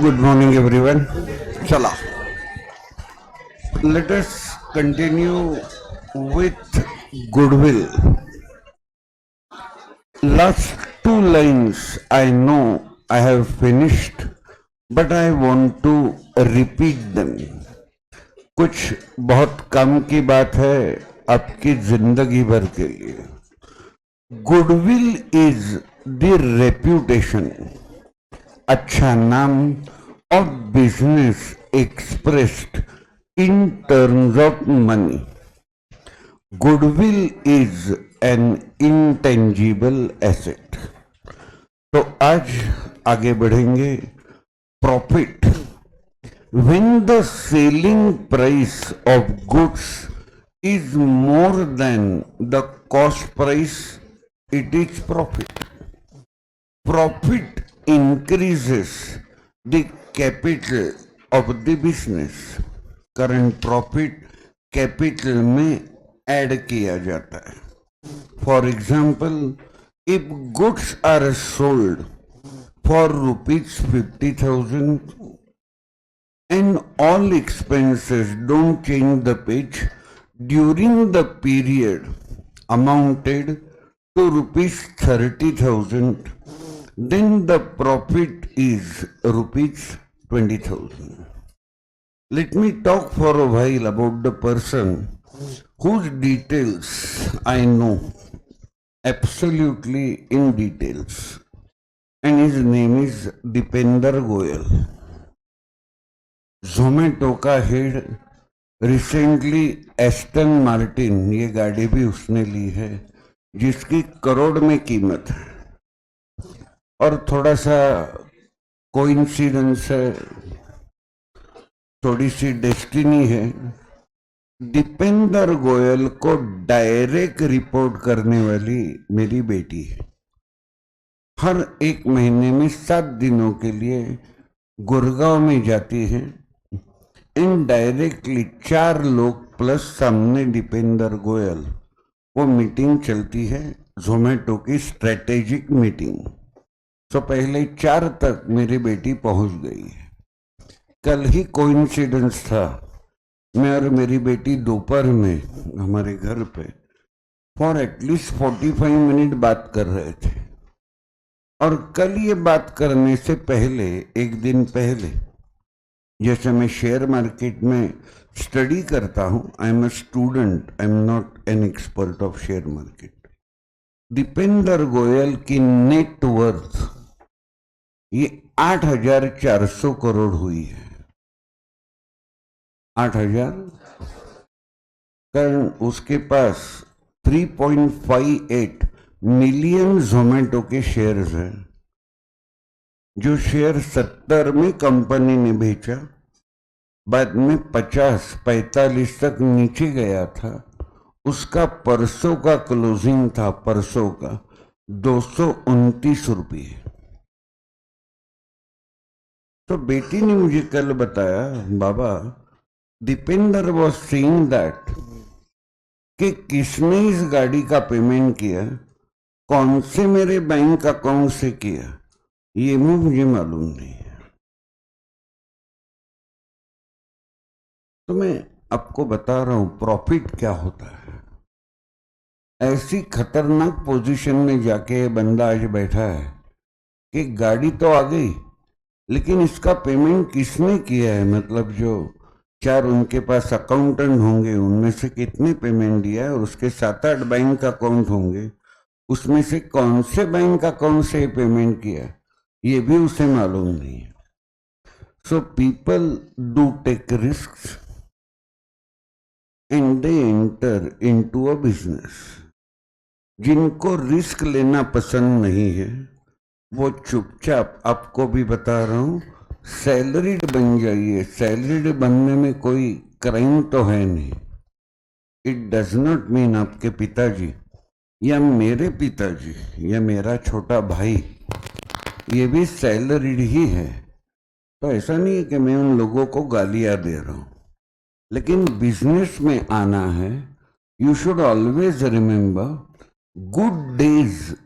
Good morning, everyone. Chala. Let us continue with goodwill. Last two lines I know I have finished, but I want to repeat them. कुछ बहुत कम की बात है आपकी जिंदगी भर के लिए. Goodwill is the reputation, अच्छा नाम of business expressed in terms of money. Goodwill is an intangible asset. तो आज आगे बढ़ेंगे. Profit. When the selling price of goods is more than the cost price, it is profit. Profit increases the capital of the business. Current profit capital में add किया जाता है. For example, if goods are sold for rupees 50,000 and all expenses don't change the page during the period amounted to rupees 30,000, then the profit is rupees 20,000. Let me talk for a while about the person whose details I know absolutely in details, and his name is Dipender Goyal. Zomato का head. Recently Aston Martin, ये गाड़ी भी उसने ली है जिसकी करोड़ में कीमत है. और थोड़ा सा कोइंसिडेंस है, थोड़ी सी डेस्टिनी है. दीपेंद्र गोयल को डायरेक्ट रिपोर्ट करने वाली मेरी बेटी है. हर एक महीने में 7 दिनों के लिए गुड़गांव में जाती है. इनडायरेक्टली 4 लोग प्लस सामने दीपेंद्र गोयल, वो मीटिंग चलती है जोमेटो की स्ट्रेटेजिक मीटिंग. तो पहले 4 तक मेरी बेटी पहुंच गई है. कल ही कोइंसिडेंस था, मैं और मेरी बेटी दोपहर में हमारे घर पे फॉर एटलीस्ट 45 मिनट बात कर रहे थे. और कल ये बात करने से पहले, एक दिन पहले, जैसे मैं शेयर मार्केट में स्टडी करता हूं, I am a student, I am not an expert of share market. Deepinder Goyal की नेट वर्थ ये 8,400 करोड़ हुई है. 8,000. कारण उसके पास 3.58 मिलियन जोमेटो के शेयर्स हैं. जो शेयर 70 में कंपनी ने बेचा, बाद में 50-45 तक नीचे गया था. उसका परसों का क्लोजिंग था, परसों का 229 रुपये. तो बेटी ने मुझे कल बताया, बाबा दीपेंद्र वॉज सेइंग दैट कि किसने इस गाड़ी का पेमेंट किया, कौन से मेरे बैंक अकाउंट से किया, ये मुझे मालूम नहीं है. तो मैं आपको बता रहा हूं प्रॉफिट क्या होता है. ऐसी खतरनाक पोजीशन में जाके बंदा आज बैठा है कि गाड़ी तो आ गई, लेकिन इसका पेमेंट किसने किया है. मतलब जो 4 उनके पास अकाउंटेंट होंगे, उनमें से कितने पेमेंट दिया है, और उसके 7-8 बैंक अकाउंट होंगे, उसमें से कौन से बैंक अकाउंट से पेमेंट किया, ये भी उसे मालूम नहीं है. So people do take risks and they enter into a business. जिनको रिस्क लेना पसंद नहीं है वो चुपचाप, आपको भी बता रहा हूं, सैलरीड बन जाइए. सैलरीड बनने में कोई क्राइम तो है नहीं. इट डज नॉट मीन आपके पिताजी या मेरे पिताजी या मेरा छोटा भाई ये भी सैलरीड ही है. तो ऐसा नहीं है कि मैं उन लोगों को गालियां दे रहा हूं, लेकिन बिजनेस में आना है. You should always remember, good days,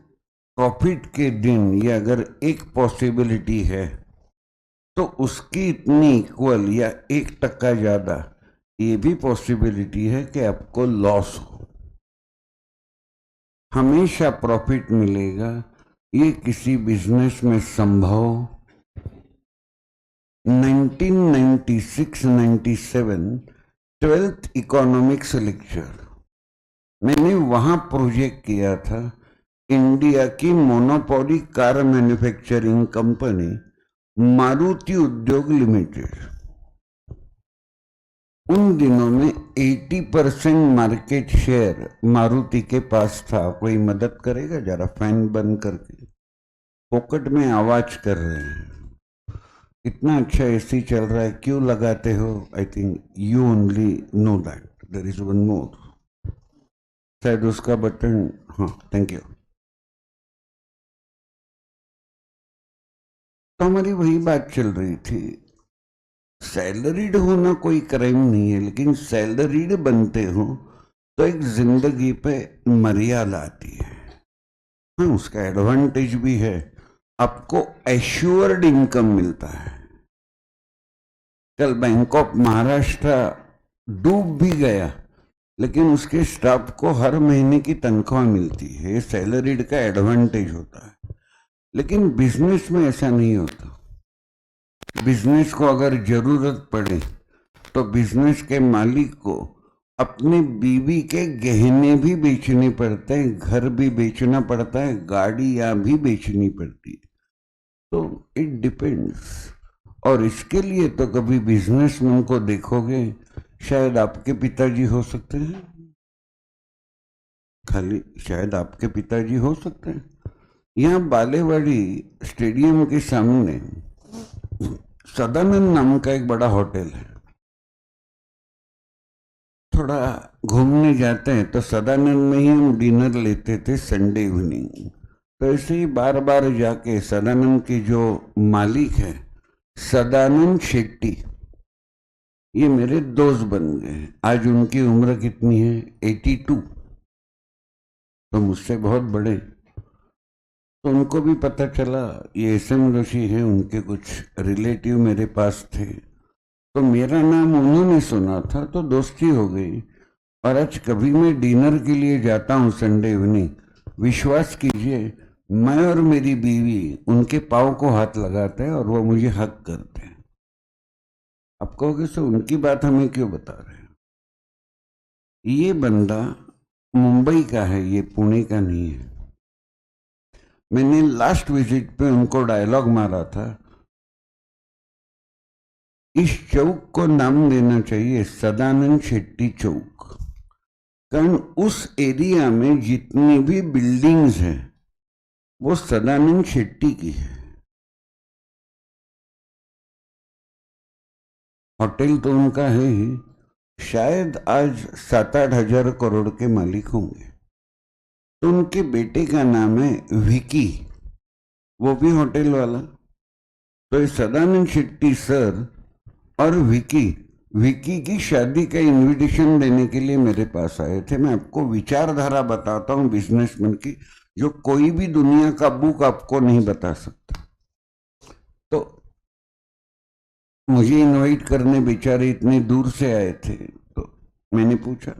profit के दिन, ये अगर एक पॉसिबिलिटी है तो उसकी इतनी इक्वल या 1% ज्यादा, ये भी पॉसिबिलिटी है कि आपको लॉस हो। हमेशा प्रॉफिट मिलेगा, ये किसी बिजनेस में संभव। 1996-97 12th इकोनॉमिक्स लेक्चर मैंने वहां प्रोजेक्ट किया था। इंडिया की monopoly car manufacturing company Maruti उद्योग लिमिटेड, उन दिनों में 80% मार्केट शेयर मारुति के पास था। कोई मदद करेगा? जरा फैन बंद करके, पॉकेट में आवाज कर रहे हैं। इतना अच्छा एसी चल रहा है, क्यों लगाते हो? I think you only know that there is one more, शायद उसका बटन। हाँ, थैंक यू। तो हमारी वही बात चल रही थी, सैलरीड होना कोई क्राइम नहीं है, लेकिन सैलरीड बनते हो तो एक जिंदगी पे मर्यादा आती है। हाँ, उसका एडवांटेज भी है, आपको एश्योर्ड इनकम मिलता है। कल बैंक ऑफ महाराष्ट्र डूब भी गया, लेकिन उसके स्टाफ को हर महीने की तनख्वाह मिलती है। ये सैलरीड का एडवांटेज होता है। लेकिन बिजनेस में ऐसा नहीं होता। बिजनेस को अगर जरूरत पड़े तो बिजनेस के मालिक को अपने बीवी के गहने भी बेचने पड़ते हैं, घर भी बेचना पड़ता है, गाड़ियां भी बेचनी पड़ती है। तो इट डिपेंड्स। और इसके लिए तो कभी बिजनेसमैन को देखोगे, शायद आपके पिताजी हो सकते हैं, खाली शायद आपके पिताजी हो सकते हैं। यहाँ बालेवाड़ी स्टेडियम के सामने सदानंद नाम का एक बड़ा होटल है। थोड़ा घूमने जाते हैं तो सदानंद में ही हम डिनर लेते थे संडे इवनिंग। तो ऐसे ही बार बार जाके सदानंद के जो मालिक है सदानंद शेट्टी, ये मेरे दोस्त बन गए। आज उनकी उम्र कितनी है? 82। तो मुझसे बहुत बड़े। तो उनको भी पता चला ये SM जोशी है, उनके कुछ रिलेटिव मेरे पास थे, तो मेरा नाम उन्होंने सुना था, तो दोस्ती हो गई। और आज कभी मैं डिनर के लिए जाता हूँ संडे इवनिंग, विश्वास कीजिए मैं और मेरी बीवी उनके पाँव को हाथ लगाते हैं और वो मुझे हक करते हैं। आप कहोगे सो उनकी बात हमें क्यों बता रहे हैं? ये बंदा मुंबई का है, ये पुणे का नहीं है। मैंने लास्ट विजिट पे उनको डायलॉग मारा था, इस चौक को नाम देना चाहिए सदानंद शेट्टी चौक, कारण उस एरिया में जितनी भी बिल्डिंग्स हैं वो सदानंद शेट्टी की है। होटल तो उनका है ही, शायद आज 7-8 हजार करोड़ के मालिक होंगे। तो उनके बेटे का नाम है विकी, वो भी होटल वाला। तो ये सदानंद शेट्टी सर और विकी की शादी का इनविटेशन देने के लिए मेरे पास आए थे। मैं आपको विचारधारा बताता हूँ बिजनेसमैन की, जो कोई भी दुनिया का बुक आपको नहीं बता सकता। तो मुझे इनवाइट करने बेचारे इतने दूर से आए थे, तो मैंने पूछा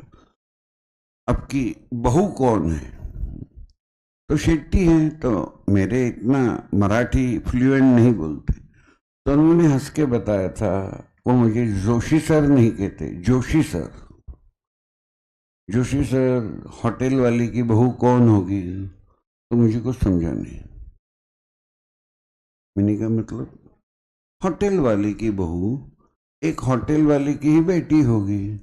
आपकी बहू कौन है? तो शेट्टी है। तो मेरे इतना मराठी फ्लुएंट नहीं बोलते, तो उन्होंने हंस के बताया था, वो मुझे जोशी सर नहीं कहते, Joshi sir. Joshi sir, hotel वाली की बहू कौन होगी? तो मुझे कुछ समझा नहीं। मैंने कहा मतलब होटल वाली की बहू एक होटल वाले की ही बेटी होगी।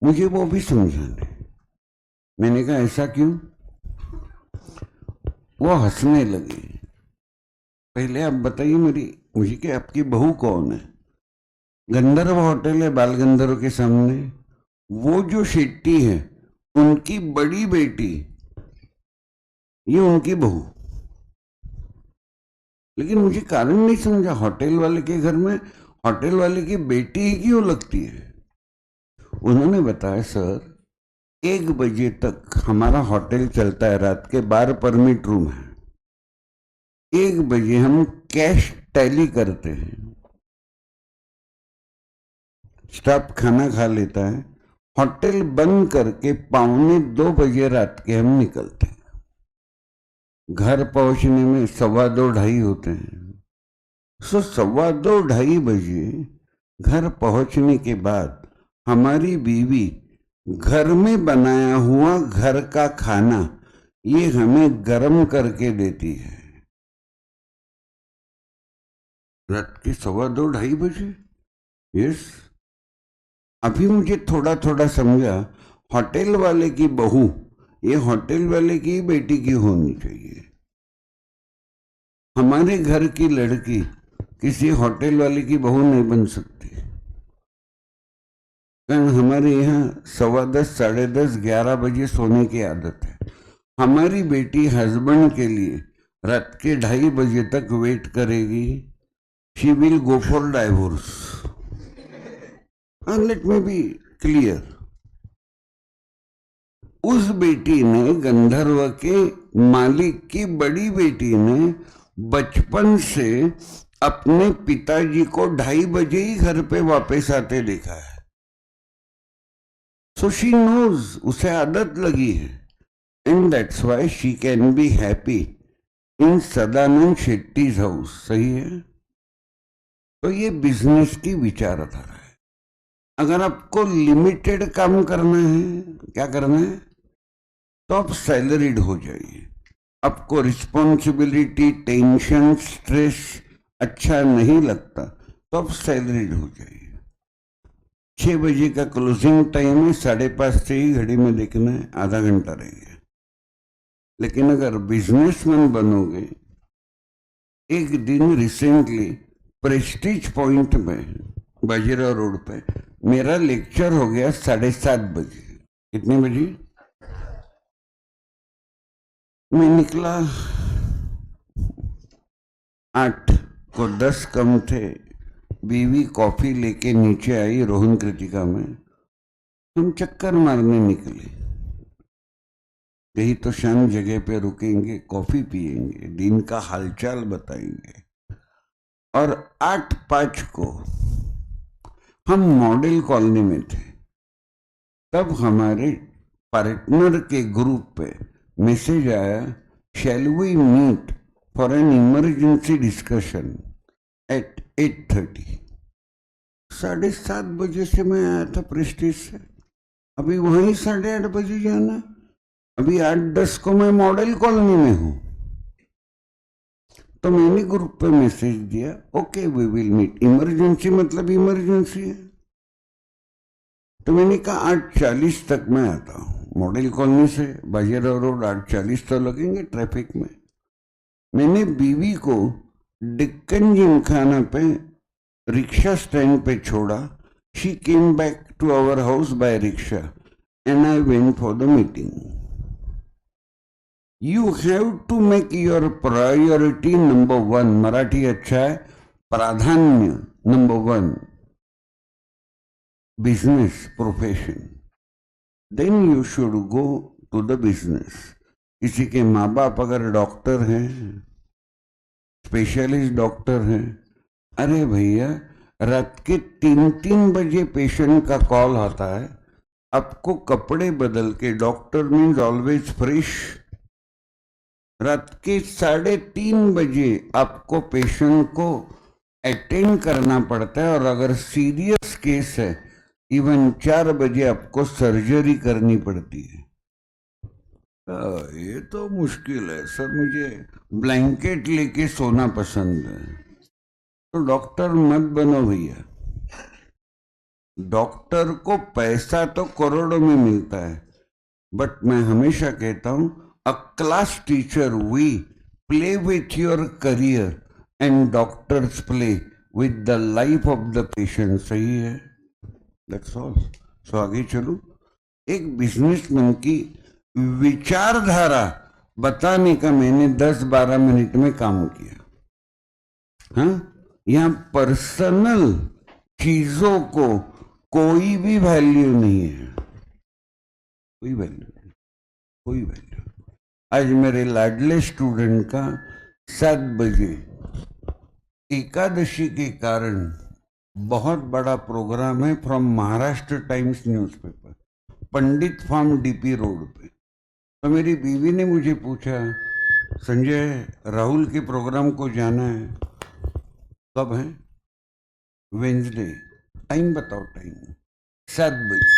मुझे वो भी समझा नहीं। मैंने कहा ऐसा क्यों? वो हंसने लगे। पहले आप बताइए मुझे कि आपकी बहू कौन है? गंधर्व होटल है बाल गंधर्व के सामने, वो जो शेट्टी है उनकी बड़ी बेटी, ये उनकी बहू। लेकिन मुझे कारण नहीं समझा, होटल वाले के घर में होटल वाले की बेटी ही क्यों लगती है? उन्होंने बताया सर 1 बजे तक हमारा होटल चलता है, रात के 12 परमिट रूम है। 1 बजे हम कैश टैली करते हैं, स्टाफ खाना खा लेता है, होटल बंद करके 1:45 रात के हम निकलते हैं। घर पहुंचने में 2:15-2:30 होते हैं। 2:15-2:30 घर पहुंचने के बाद हमारी बीवी घर में बनाया हुआ घर का खाना ये हमें गर्म करके देती है। रात के 2:15-2:30 यस। अभी मुझे थोड़ा थोड़ा समझा, होटल वाले की बहू ये होटल वाले की बेटी की होनी चाहिए। हमारे घर की लड़की किसी होटल वाले की बहू नहीं बन सकती, कारण हमारे यहाँ 10:15, 10:30, 11 बजे सोने की आदत है। हमारी बेटी हस्बैंड के लिए रात के 2:30 बजे तक वेट करेगी। She will go for divorce. Let me be clear. उस बेटी ने, गंधर्व के मालिक की बड़ी बेटी ने बचपन से अपने पिताजी को 2:30 बजे ही घर पे वापस आते देखा है। सो शी नोज, उसे आदत लगी है। And that's why she can be happy in Sadanand Shetty's house. सही है। तो ये बिजनेस की विचारधारा है। अगर आपको लिमिटेड काम करना है, क्या करना है, तो आप सैलरीड हो जाइए। आपको रिस्पॉन्सिबिलिटी, टेंशन, स्ट्रेस अच्छा नहीं लगता तो आप सैलरीड हो जाइए। 6 बजे का क्लोजिंग टाइम है, 5:30 से ही घड़ी में देखना है, आधा घंटा रहेगा। लेकिन अगर बिजनेसमैन बनोगे, एक दिन रिसेंटली प्रेस्टीज पॉइंट में बाजीराव रोड पे मेरा लेक्चर हो गया 7:30 बजे। कितने बजे? मैं निकला 8 को 10 कम थे। बीवी कॉफी लेके नीचे आई रोहन कृतिका में। हम चक्कर मारने निकले। यही तो शाम जगह पे रुकेंगे, कॉफी पिएंगे, दिन का हालचाल बताएंगे। और 8:05 को हम मॉडल कॉलोनी में थे। तब हमारे पार्टनर के ग्रुप पे मैसेज आया, shall we meet for an emergency discussion at 8:30। 7:30 बजे से मैं आया था प्रेस्टीज से, अभी वहीं 8:30 बजे जाना। अभी 8:10 को मैं मॉडल कॉलोनी में हूं। तो मैंने ग्रुप पे मैसेज दिया, okay we will meet. Emergency मतलब इमरजेंसी है। तो मैंने कहा 8:40 तक मैं आता हूं। मॉडल कॉलोनी से बाजीराव रोड 8:40 तो लगेंगे ट्रैफिक में। मैंने बीवी को डिक्कन जिमखाना पे रिक्शा स्टैंड पे छोड़ा। She came back to our house by rickshaw and I went for the meeting. You have to make your priority number 1। Marathi अच्छा है। प्राधान्य number 1 business profession, then you should go to the business. किसी के माँ बाप अगर doctor हैं, specialist doctor हैं, अरे भैया रात के 3-3 बजे पेशेंट का कॉल आता है, आपको कपड़े बदल के, डॉक्टर मीन्स ऑलवेज फ्रेश, रात के 3:30 बजे आपको पेशेंट को अटेंड करना पड़ता है। और अगर सीरियस केस है, इवन 4 बजे आपको सर्जरी करनी पड़ती है। ये तो मुश्किल है सर, मुझे ब्लैंकेट लेके सोना पसंद है। तो डॉक्टर मत बनो भैया। डॉक्टर को पैसा तो करोड़ों में मिलता है, बट मैं हमेशा कहता हूं, a class teacher we play with your career and doctors play with the life of the patient. सही है। That's all. सो आगे चलो। एक बिजनेसमैन की विचारधारा बताने का मैंने 10-12 मिनट में काम किया। हाँ, यहाँ पर्सनल चीजों को कोई भी वैल्यू नहीं है, कोई वैल्यू नहीं, कोई वैल्यू। आज मेरे लाडले स्टूडेंट का 7 बजे एकादशी के कारण बहुत बड़ा प्रोग्राम है from Maharashtra Times newspaper, Pandit farm DP road पे। तो मेरी बीवी ने मुझे पूछा, संजय राहुल के प्रोग्राम को जाना है, कब है? वेंसडे। टाइम बताओ। टाइम 7 बजे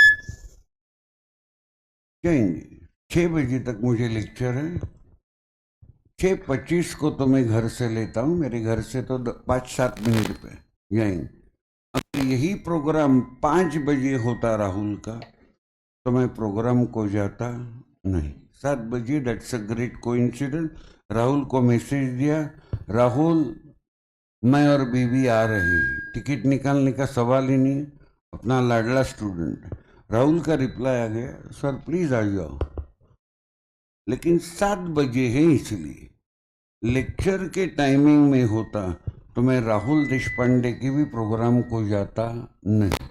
जाएंगे। 6 बजे तक मुझे लेक्चर है, 6:25 को तो मैं घर से लेता हूँ, मेरे घर से तो 5-7 मिनट पे जाएंगे। अगर यही प्रोग्राम 5 बजे होता राहुल का तो मैं प्रोग्राम को जाता नहीं। 7 बजे, that's a great coincidence. Rahul को मैसेज दिया, राहुल मैं और बीवी आ रहे हैं, टिकट निकालने का सवाल ही नहीं, अपना लाडला स्टूडेंट। राहुल का रिप्लाई आ गया, सर प्लीज आ जाओ। लेकिन 7 बजे है, इसलिए लेक्चर के टाइमिंग में होता तो मैं राहुल देशपांडे के भी प्रोग्राम को जाता नहीं।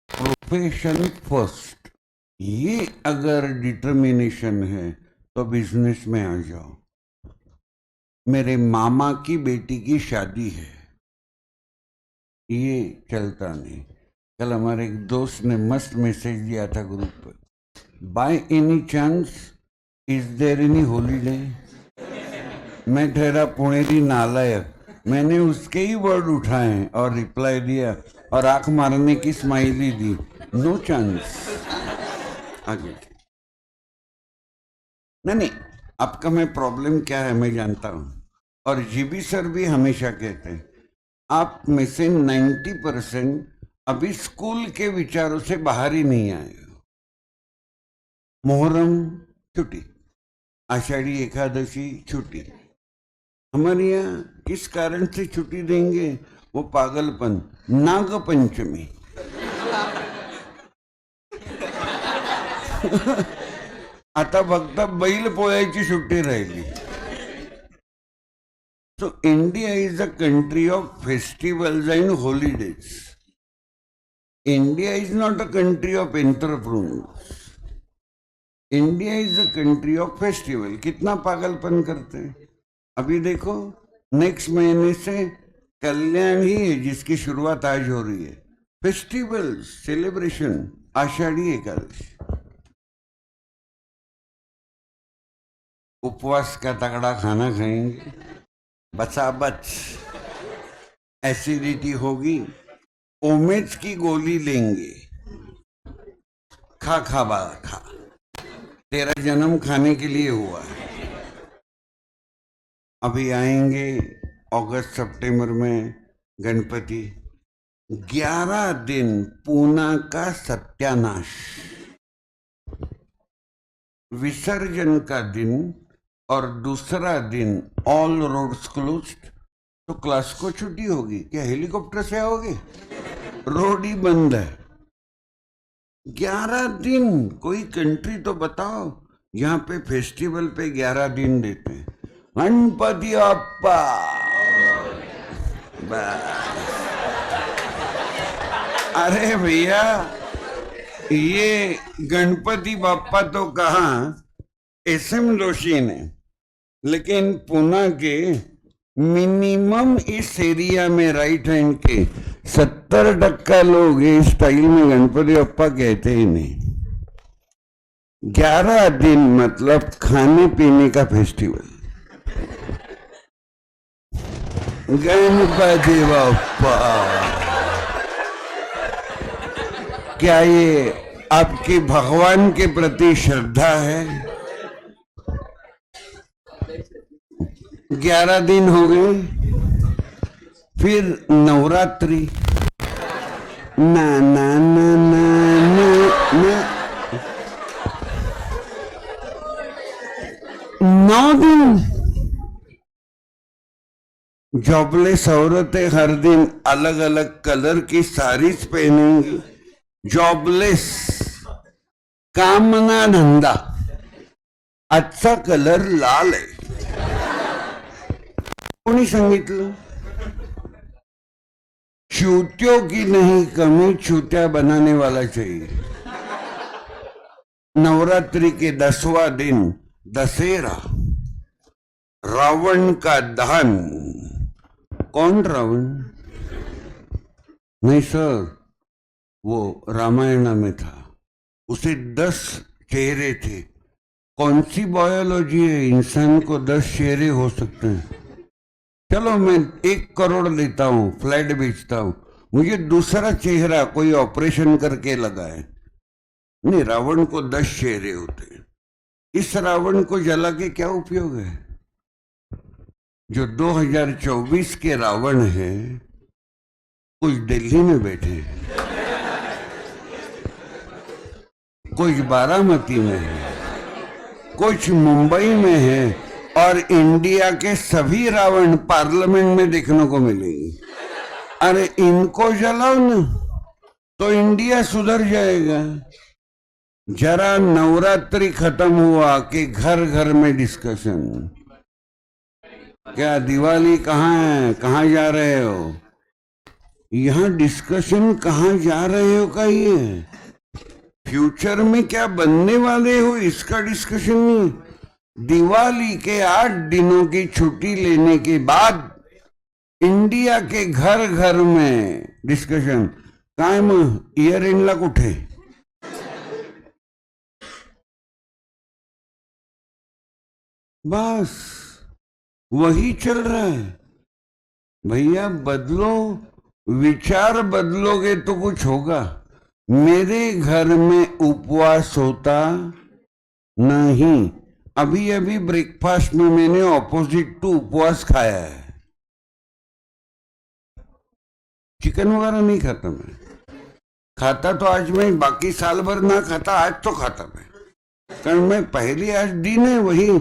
प्रोफेशन फर्स्ट, ये अगर डिटर्मिनेशन है तो बिजनेस में आ जाओ। मेरे मामा की बेटी की शादी है, ये चलता नहीं। कल हमारे एक दोस्त ने मस्त मैसेज दिया था ग्रुप पर, by any chance is there any holiday? मैं ठहरा पुणेरी नालायक, मैंने उसके ही वर्ड उठाए और रिप्लाई दिया और आंख मारने की स्माइली दी, नो चांस। आगे नहीं, आपका मैं प्रॉब्लम क्या है मैं जानता हूं, और जीबी सर भी हमेशा कहते हैं, आप में से 90% अभी स्कूल के विचारों से बाहर ही नहीं आए हो। मोहर्रम छुट्टी, आषाढ़ी एकादशी छुट्टी, हमारे यहाँ किस कारण से छुट्टी देंगे? वो पागलपन, नाग पंचमी। आता फक्त बैल पोळ्याची सुट्टी राहिली. So India is a country of festivals and holidays. India is not a country of entrepreneurs. India is a country of festival. कितना पागलपन करते हैं। अभी देखो नेक्स्ट महीने से कल्याण ही है जिसकी शुरुआत आज हो रही है। फेस्टिवल सेलिब्रेशन, आषाढ़ी एकादशी, उपवास का तगड़ा खाना खाएंगे, बचा बच, एसिडिटी होगी, ओमेज की गोली लेंगे, खा खा बा खा, तेरा जन्म खाने के लिए हुआ है। अभी आएंगे अगस्त सितंबर में गणपति, 11 दिन पूना का सत्यानाश, विसर्जन का दिन और दूसरा दिन ऑल रोड्स क्लोज्ड। तो क्लास को छुट्टी होगी क्या? हेलीकॉप्टर से आओगे? रोड ही बंद है। 11 दिन, कोई कंट्री तो बताओ यहाँ पे फेस्टिवल पे 11 दिन देते हैं। गणपति अप्पा, अरे भैया ये गणपति बाप्पा तो कहा एसएम जोशी ने, लेकिन पुणे के मिनिमम इस एरिया में राइट हैंड के 70% लोग इस स्टाइल में गणपति बप्पा कहते ही नहीं। 11 दिन मतलब खाने पीने का फेस्टिवल। गणपति बप्पा, क्या ये आपकी भगवान के प्रति श्रद्धा है? 11 दिन हो गए, फिर नवरात्रि, ना ना ना ना ना ना, 9 दिन। जॉबलेस औरतें हर दिन अलग अलग कलर की साड़ीज पहनेंगी। जॉबलेस, काम ना धंदा, अच्छा कलर लाल है। कोणी सांगितलं? चूतियों की नहीं कमी, चूतिया बनाने वाला चाहिए। नवरात्रि के 10वां दिन दशहरा, रावण का दहन। कौन रावण? नहीं सर, वो रामायण में था, उसे 10 चेहरे थे। कौन सी बायोलॉजी है, इंसान को 10 चेहरे हो सकते हैं? चलो मैं 1 करोड़ देता हूं, फ्लैट बेचता हूं, मुझे दूसरा चेहरा कोई ऑपरेशन करके लगाए। नहीं, रावण को 10 चेहरे होते हैं। इस रावण को जला के क्या उपयोग है? जो 2024 के रावण है कुछ दिल्ली में बैठे हैं, कुछ बारामती में है, कुछ मुंबई में है, और इंडिया के सभी रावण पार्लियामेंट में देखने को मिलेंगे। अरे इनको जलाओ ना तो इंडिया सुधर जाएगा। जरा नवरात्रि खत्म हुआ कि घर घर में डिस्कशन, क्या दिवाली कहाँ है, कहाँ जा रहे हो, यहाँ डिस्कशन कहाँ जा रहे हो का ये, फ्यूचर में क्या बनने वाले हो इसका डिस्कशन नहीं। दिवाली के 8 दिनों की छुट्टी लेने के बाद इंडिया के घर घर में डिस्कशन कायम, ईयर एंडला कुठे? बस वही चल रहा है। भैया बदलो, विचार बदलोगे तो कुछ होगा। मेरे घर में उपवास होता नहीं। अभी अभी ब्रेकफास्ट में मैंने ऑपोजिट टू उपवास खाया है। चिकन वगैरह नहीं खाता मैं, खाता तो आज मैं, बाकी साल भर ना खाता, आज तो खाता मैं, कारण मैं पहली आज दिन है वही,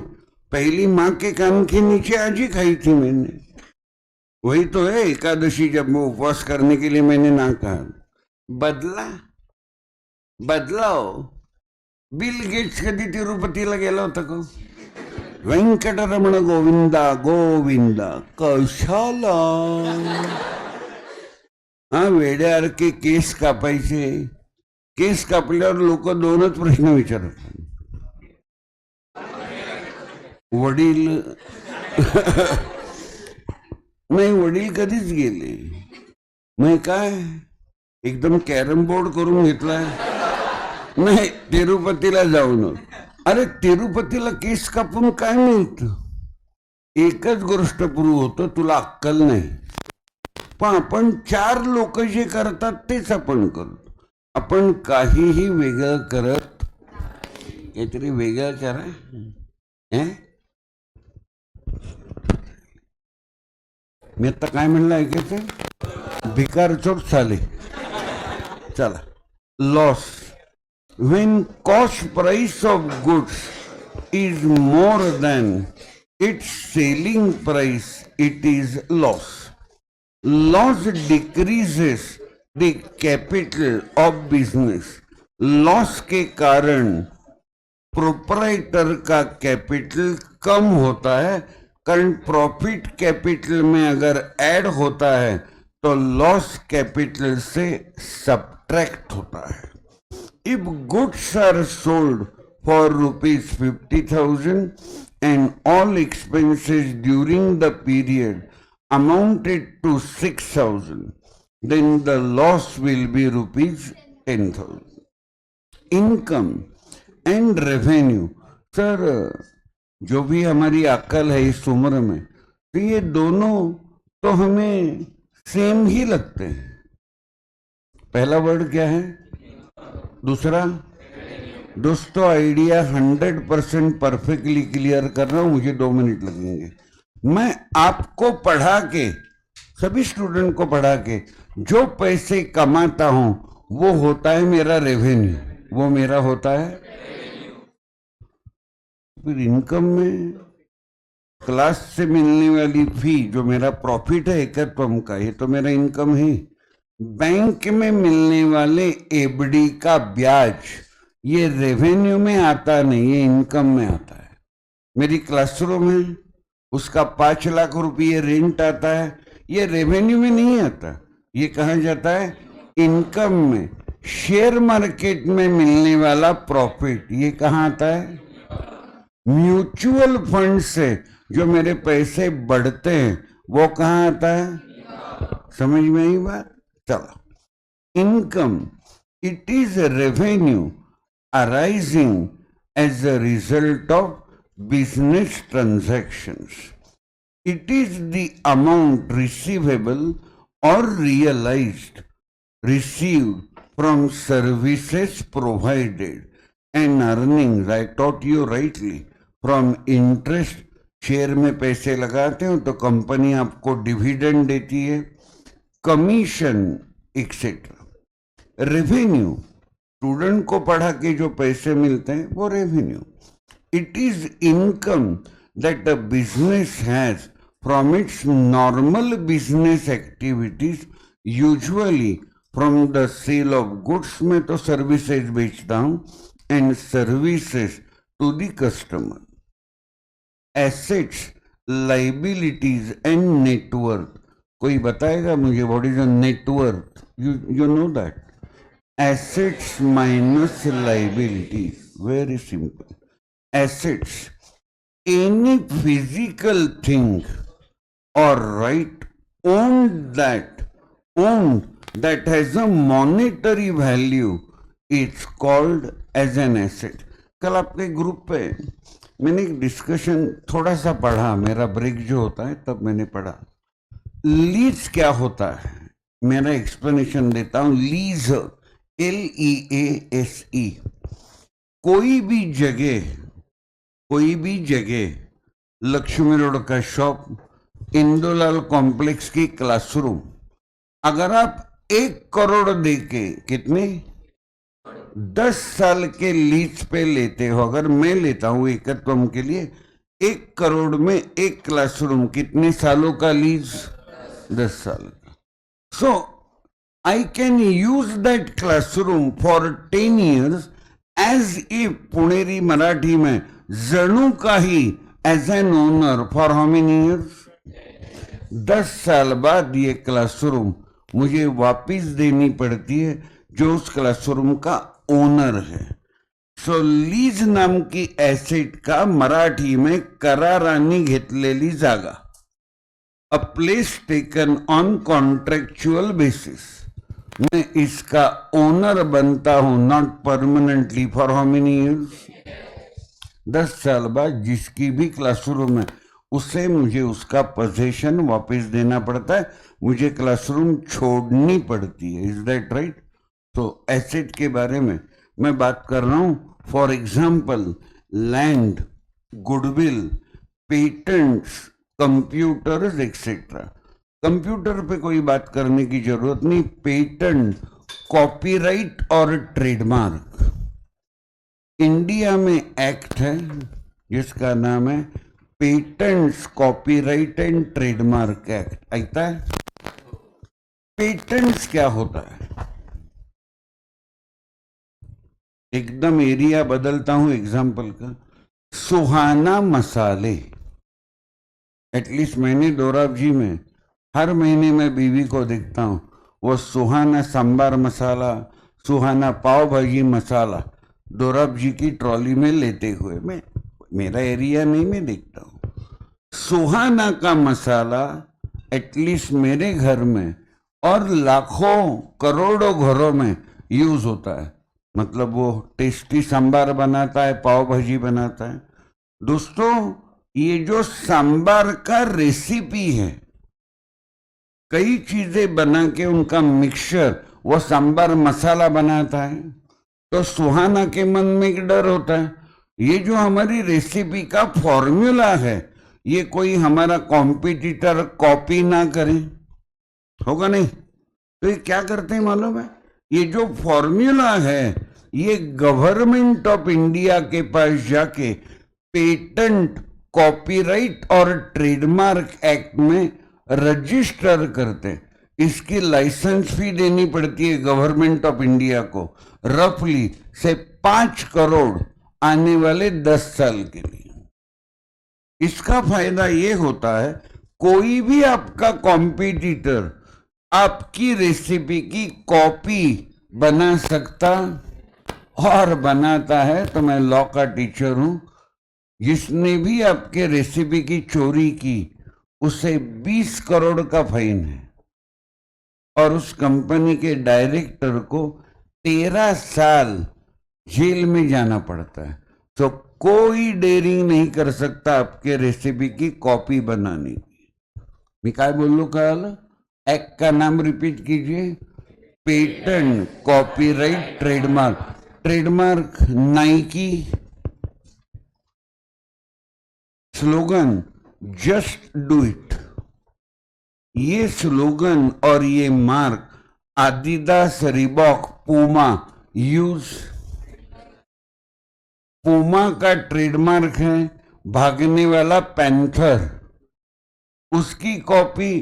पहली माँ के कान के नीचे आज ही खाई थी मैंने। वही तो है एकादशी, जब मैं उपवास करने के लिए मैंने ना कहा। बदला बदलाव। बिल गेट्स कधी तिरुपतीला गेला होता का? व्यंकटरमण गोविंदा गोविंदा कशाला? हा, वेड्यासारखे केस कापायचे, केस कापल्यावर लोक 2च प्रश्न विचारतात, वडील नाही, वडील कधीच गेले? नाही काय एकदम कॅरम बोर्ड करून घेतलाय? नाही, तिरुपतीला जाऊन. अरे तिरुपतीला केस कापून काय मिळतं? एकच गोष्ट प्रूव्ह होतं, तुला अक्कल नाही. पण आपण 4 लोक जे करतात तेच आपण करतो. आपण काहीही वेगळं करत, काहीतरी वेगळं करा. मी आता काय म्हणलं ऐकायचं? भिकार चोट चाले. चला, loss. When cost price of goods is more than its selling price, it is loss. Loss decreases the capital of business. Loss के कारण प्रोपराइटर का कैपिटल कम होता है, कारण प्रॉफिट कैपिटल में अगर ऐड होता है तो लॉस कैपिटल से सब्ट्रैक्ट होता है. If goods are sold for ₹50,000 and all expenses during the period amounted to 6,000, then the loss will be ₹10,000. Income and revenue, sir जो भी हमारी अक्ल है इस उम्र में, तो ये दोनों तो हमें सेम ही लगते हैं. पहला वर्ड क्या है? दूसरा? दोस्तों आइडिया 100% परफेक्टली क्लियर कर रहा हूं, मुझे 2 मिनट लगेंगे. मैं आपको पढ़ा के, सभी स्टूडेंट को पढ़ा के जो पैसे कमाता हूं वो होता है मेरा रेवेन्यू, वो मेरा होता है. फिर इनकम में क्लास से मिलने वाली फी जो मेरा प्रॉफिट है एकत्वम का, ये तो मेरा इनकम है. बैंक में मिलने वाले एफडी का ब्याज ये रेवेन्यू में आता नहीं, ये इनकम में आता है. मेरी क्लासरूम है, उसका 5 लाख रुपये रेंट आता है, ये रेवेन्यू में नहीं आता, ये कहाँ जाता है? इनकम में. शेयर मार्केट में मिलने वाला प्रॉफिट ये कहाँ आता है? म्यूचुअल फंड से जो मेरे पैसे बढ़ते हैं वो कहाँ आता है? समझ में आई बात? चलो, income, it is a revenue arising as a result of business transactions. It is the amount receivable or realized, received from services provided, and earnings, I taught you rightly, from interest. Share में पैसे लगाते हो तो company आपको dividend देती है, commission etcetera. Revenue, student को पढ़ा के जो पैसे मिलते हैं वो revenue. It is income that a business has from its normal business activities, usually from the sale of goods, में तो सर्विसेज बेचता हूं, and services to the customer. Assets, liabilities and net worth. कोई बताएगा मुझे what is a net worth? You know that, assets minus liabilities, very simple. Assets, any physical thing or right owned that has a monetary value, it's called as an asset. कल आपके group पे मैंने एक discussion थोड़ा सा पढ़ा, मेरा break जो होता है तब मैंने पढ़ा। लीज क्या होता है, मेरा एक्सप्लेनेशन देता हूं। लीज, LEASE, कोई भी जगह, लक्ष्मी रोड का शॉप, इंदुलाल कॉम्प्लेक्स की क्लासरूम, अगर आप 1 करोड़ देके, कितने, 10 साल के लीज पे लेते हो, अगर मैं लेता हूं एकत्वम के लिए 1 करोड़ में 1 क्लासरूम, कितने सालों का लीज? 10 साल का। So I can use that classroom for 10 years as a, Puneri Marathi में, जणू काही, as an owner for how many years? 10 साल बाद ये क्लासरूम मुझे वापिस देनी पड़ती है जो उस क्लासरूम का ओनर है। सो लीज नाम की एसेट का मराठी में करारानी घेतलेली जागा, a place taken on contractual basis. मैं इसका ओनर बनता हूं, not permanently, for how many years? 10 साल बाद जिसकी भी क्लासरूम है उससे मुझे उसका पोजीशन वापस देना पड़ता है, मुझे क्लासरूम छोड़नी पड़ती है। Is that right? तो एसेट के बारे में मैं बात कर रहा हूं। For example, land, goodwill, patents, computers etcetera. Computer पे कोई बात करने की जरूरत नहीं। पेटेंट, कॉपीराइट और ट्रेडमार्क, इंडिया में एक्ट है जिसका नाम है patents, copyright and trademark act. आता है? पेटेंट्स क्या होता है? एकदम एरिया बदलता हूं एग्जाम्पल का। सुहाना मसाले, एटलीस्ट मैंने दोराब जी में हर महीने में बीवी को देखता हूं, वो सुहाना सांबार मसाला, सुहाना पाव भाजी मसाला दोराब जी की ट्रॉली में लेते हुए, मैं, मेरा एरिया नहीं, मैं देखता हूं। सुहाना का मसाला एटलीस्ट मेरे घर में और लाखों करोड़ों घरों में यूज होता है, मतलब वो टेस्टी सांबार बनाता है, पाव भाजी बनाता है। दोस्तों, ये जो सांबार का रेसिपी है, कई चीजें बना के उनका मिक्सचर वो सांबार मसाला बनाता है, तो सुहाना के मन में एक डर होता है, ये जो हमारी रेसिपी का फॉर्मूला है ये कोई हमारा कॉम्पिटिटर कॉपी ना करे, होगा नहीं? तो ये क्या करते हैं मालूम है? ये जो फॉर्मूला है ये गवर्नमेंट ऑफ इंडिया के पास जाके पेटेंट, कॉपीराइट और ट्रेडमार्क एक्ट में रजिस्टर करते। इसकी लाइसेंस फी देनी पड़ती है गवर्नमेंट ऑफ इंडिया को, रफली से 5 करोड़ आने वाले 10 साल के लिए। इसका फायदा ये होता है, कोई भी आपका कॉम्पिटिटर आपकी रेसिपी की कॉपी बना सकता, और बनाता है तो मैं लॉ का टीचर हूं, जिसने भी आपके रेसिपी की चोरी की उसे 20 करोड़ का फाइन है। और उस कंपनी के डायरेक्टर को 13 साल जेल में जाना पड़ता है। तो कोई डेयरिंग नहीं कर सकता आपके रेसिपी की कॉपी बनाने की। मैं क्या बोल लो कल, एक्ट का नाम रिपीट कीजिए, patent, copyright, trademark. Trademark Nike, slogan just do it. ये स्लोगन और ये mark Adidas, Reebok, Puma use. Puma का ट्रेडमार्क है भागने वाला पैंथर, उसकी कॉपी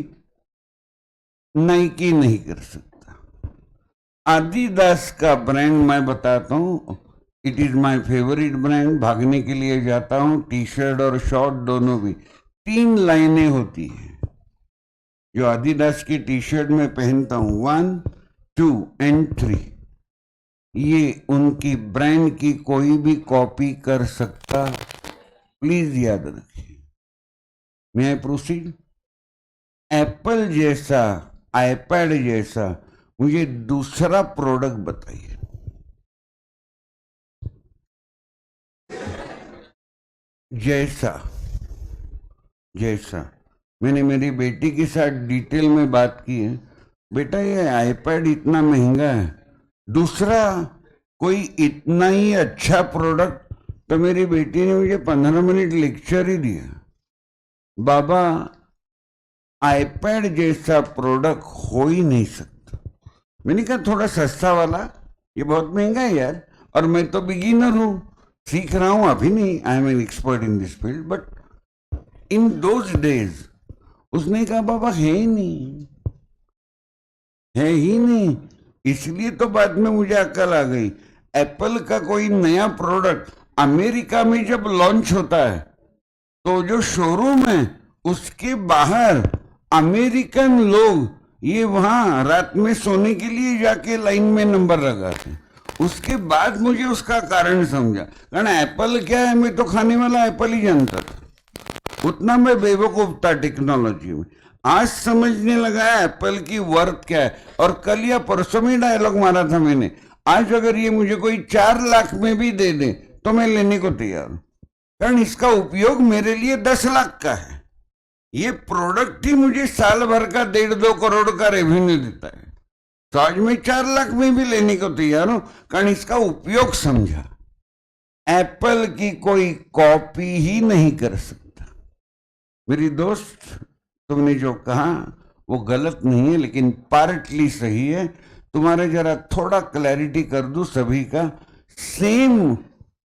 नाइकी नहीं कर सकता। आदिदास का ब्रांड मैं बताता हूं, it is my favourite brand. भागने के लिए जाता हूं, टी शर्ट और शॉर्ट दोनों भी 3 लाइनें होती है जो आदिदास की टी शर्ट में पहनता हूं, 1, 2 एंड 3। ये उनकी ब्रांड की कोई भी कॉपी कर सकता, प्लीज याद रखिए। मैं आई प्रोसीड? एप्पल जैसा, आईपैड जैसा मुझे दूसरा प्रोडक्ट बताइए। जैसा जैसा मैंने मेरी बेटी के साथ डिटेल में बात की है, बेटा ये आईपैड इतना महंगा है, दूसरा कोई इतना ही अच्छा प्रोडक्ट। तो मेरी बेटी ने मुझे 15 मिनट लेक्चर ही दिया, बाबा आईपैड जैसा प्रोडक्ट हो ही नहीं सकता। मैंने कहा थोड़ा सस्ता वाला, ये बहुत महंगा है यार, और मैं तो बिगिनर हूं, सीख रहा हूं, अभी नहीं, I am an expert in this field. But in those days उसने कहा बाबा है ही नहीं, है ही नहीं। इसलिए तो बाद में मुझे अक्ल आ गई, एप्पल का कोई नया प्रोडक्ट अमेरिका में जब लॉन्च होता है तो जो शोरूम है उसके बाहर अमेरिकन लोग ये वहां रात में सोने के लिए जाके लाइन में नंबर लगाते हैं। उसके बाद मुझे उसका कारण समझा, कारण एप्पल क्या है मैं तो खाने वाला एप्पल ही जानता था, उतना मैं बेवकूफ था टेक्नोलॉजी में। आज समझने लगा एप्पल की वर्थ क्या है। और कल या परसों में डायलॉग मारा था मैंने, आज अगर ये मुझे कोई 4 लाख में भी दे दे तो मैं लेने को तैयार हूं, कारण इसका उपयोग मेरे लिए 10 लाख का है। ये प्रोडक्ट ही मुझे साल भर का 1.5-2 करोड़ का रेवेन्यू देता है, तो आज मैं 4 लाख में भी लेने को तैयार हूं, कारण इसका उपयोग समझा। एप्पल की कोई कॉपी ही नहीं कर सकता। मेरी दोस्त, तुमने जो कहा वो गलत नहीं है, लेकिन पार्टली सही है। तुम्हारे जरा थोड़ा क्लैरिटी कर दूं सभी का, सेम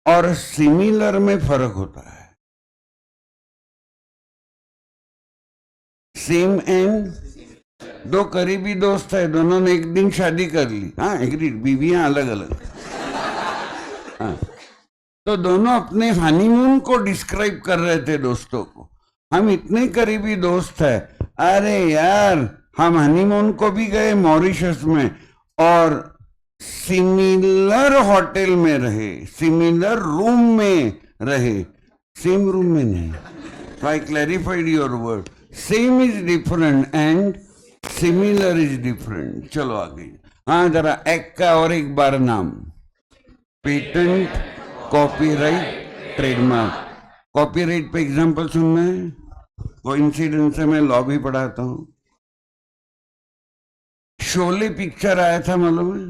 और सिमिलर में फर्क होता है। सेम एंड, दो करीबी दोस्त है, दोनों ने एक दिन शादी कर ली, हाँ एग्रीड, बीवियां अलग अलग, हाँ, तो दोनों अपने हनीमून को डिस्क्राइब कर रहे थे दोस्तों को। हम इतने करीबी दोस्त है, अरे यार हम हनीमून को भी गए मॉरिशस में, और सिमिलर होटल में रहे, सिमिलर रूम में रहे, सेम रूम में नहीं। So I clarified your word. Same is different and similar is different. चलो आगे। हाँ जरा एक्ट का और एक बार नाम, पेटेंट, कॉपीराइट, ट्रेडमार्क। कॉपीराइट पे एग्जांपल सुनना है, कोइंसिडेंस से मैं लॉ भी पढ़ाता हूं। शोले पिक्चर आया था मालूम है,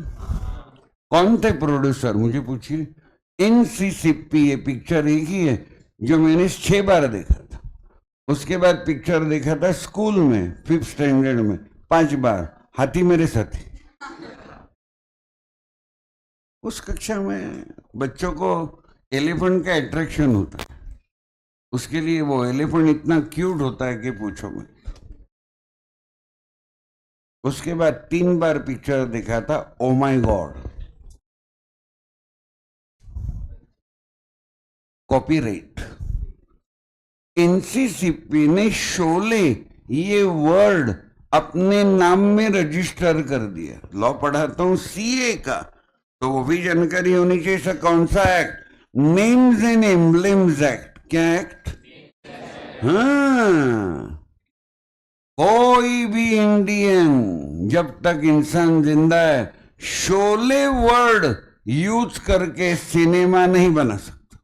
कौन थे प्रोड्यूसर मुझे पूछिए? एनसीसीपी। ये पिक्चर एक ही है जो मैंने 6 बार देखा था। उसके बाद पिक्चर देखा था स्कूल में 5th स्टैंडर्ड में 5 बार, हाथी मेरे साथी। उस कक्षा में बच्चों को एलिफेंट का अट्रैक्शन होता है, उसके लिए वो एलिफेंट इतना क्यूट होता है कि पूछो मत। उसके बाद 3 बार पिक्चर देखा था oh my God. Copyright, NCCP ने शोले ये वर्ड अपने नाम में रजिस्टर कर दिया। लॉ पढ़ाता हूं सीए का, तो वो भी जानकारी होनी चाहिए। सर कौन सा act? Names and emblems act. क्या एक्ट? हाँ, कोई भी इंडियन जब तक इंसान जिंदा है शोले वर्ड यूज करके सिनेमा नहीं बना सकता।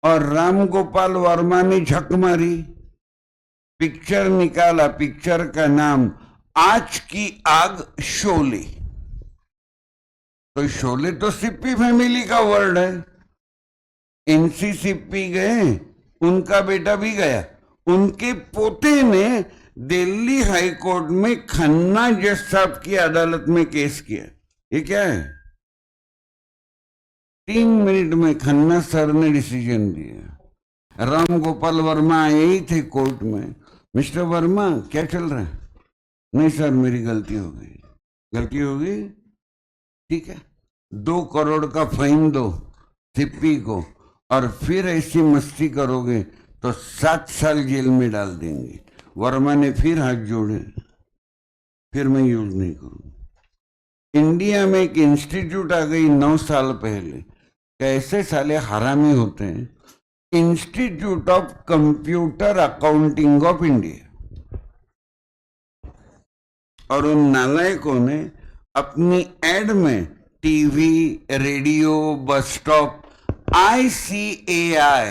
और राम गोपाल वर्मा ने झक मारी, पिक्चर निकाला, पिक्चर का नाम आज की आग शोले। तो शोले तो सिप्पी फैमिली का वर्ड है। एनसी सिप्पी गए, उनका बेटा भी गया, उनके पोते ने दिल्ली हाई कोर्ट में खन्ना जज साहब की अदालत में केस किया। ये क्या है? 3 मिनट में खन्ना सर ने डिसीजन दिया। राम गोपाल वर्मा आए ही थे कोर्ट में, मिस्टर वर्मा क्या चल रहा है? नहीं सर मेरी गलती हो गई। गलती हो गई, ठीक है, 2 करोड़ का फाइन दो सिप्पी को, और फिर ऐसी मस्ती करोगे तो 7 साल जेल में डाल देंगे। वर्मा ने फिर हाथ जोड़े, फिर मैं यूज नहीं करूं। इंडिया में एक इंस्टीट्यूट आ गई 9 साल पहले, कैसे साले हरामी होते हैं, institute of computer accounting of India. और उन नालायकों ने अपनी एड में TV, radio, bus stop, ICAI,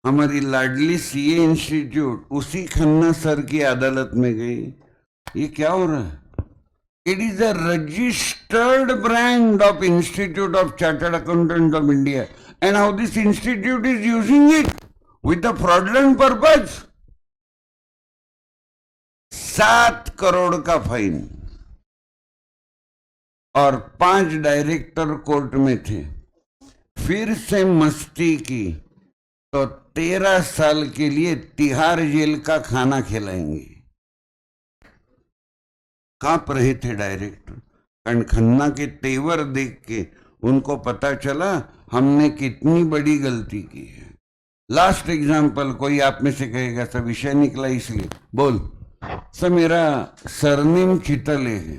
हमारी लाडली सीए इंस्टीट्यूट, उसी खन्ना सर की अदालत में गई। ये क्या हो रहा है? It is a registered brand of institute of chartered accountant of India, and how this institute is using it with the fraudulent purpose. 7 crore का फाइन, और 5 डायरेक्टर कोर्ट में थे। फिर से मस्ती की तो 13 साल के लिए तिहाड़ जेल का खाना खिलाएंगे। कांप रहे थे डायरेक्टर, कारण खन्ना के तेवर देख के उनको पता चला हमने कितनी बड़ी गलती की है। लास्ट एग्जाम्पल, कोई आप में से कहेगा सब विषय निकला इसलिए बोल, सर मेरा सरनेम चितले है,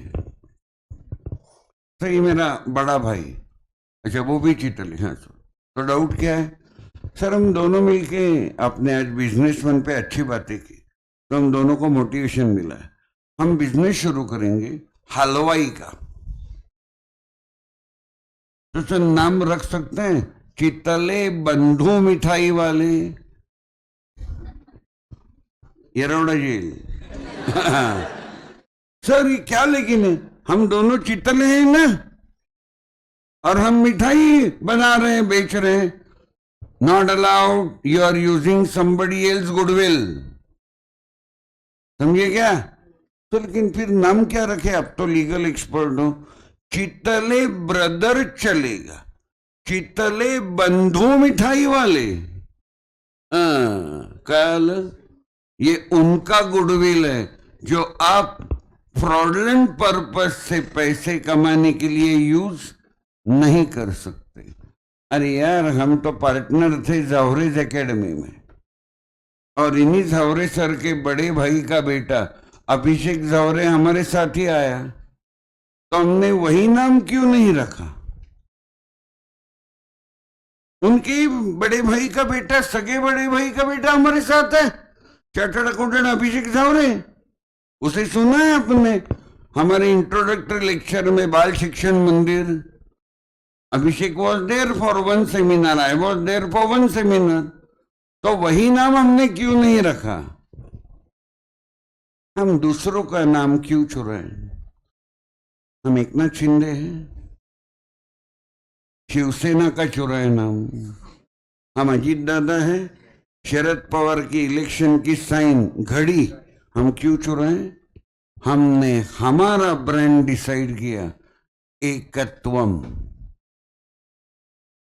सर ये मेरा बड़ा भाई, अच्छा वो भी चितले, हाँ सर, तो डाउट क्या है? सर हम दोनों मिलके अपने आज बिजनेसमैन पे अच्छी बातें की, तो हम दोनों को मोटिवेशन मिला है, हम बिजनेस शुरू करेंगे हलवाई का। तो सर नाम रख सकते हैं चितले बंधु मिठाई वाले, येरौड़ा जेल। सर ये क्या लेकिन है, हम दोनों चितले हैं ना, और हम मिठाई बना रहे हैं, बेच रहे हैं। Not allowed, you are using somebody else goodwill, समझिए क्या? तो लेकिन फिर नाम क्या रखे? आप तो लीगल एक्सपर्ट हो। चितले ब्रदर चलेगा, चितले बंधु मिठाई वाले, कल ये उनका गुडविल है जो आप फ्रॉडलेंट पर्पस से पैसे कमाने के लिए यूज नहीं कर सकते। अरे यार हम तो पार्टनर थे जौहरेज एकेडमी में, और इन्हीं जौहरे सर के बड़े भाई का बेटा अभिषेक जौहरे हमारे साथ ही आया, तो हमने वही नाम क्यों नहीं रखा? उनके बड़े भाई का बेटा, सगे बड़े भाई का बेटा हमारे साथ है, चार्टर्ड अकाउंटेंट अभिषेक जौहरे। उसे सुना है आपने हमारे इंट्रोडक्टरी लेक्चर में, Bal Shikshan Mandir. Abhishek was there for 1 seminar, I was there for 1 seminar. तो वही नाम हमने क्यों नहीं रखा? हम दूसरों का नाम क्यों चुराएं? हम एकनाथ शिंदे हैं, शिवसेना का चुराए नाम। हम अजीत दादा है, शरद पवार की इलेक्शन की साइन घड़ी हम क्यों चुराएं? हमने हमारा ब्रांड डिसाइड किया, Ekatvam.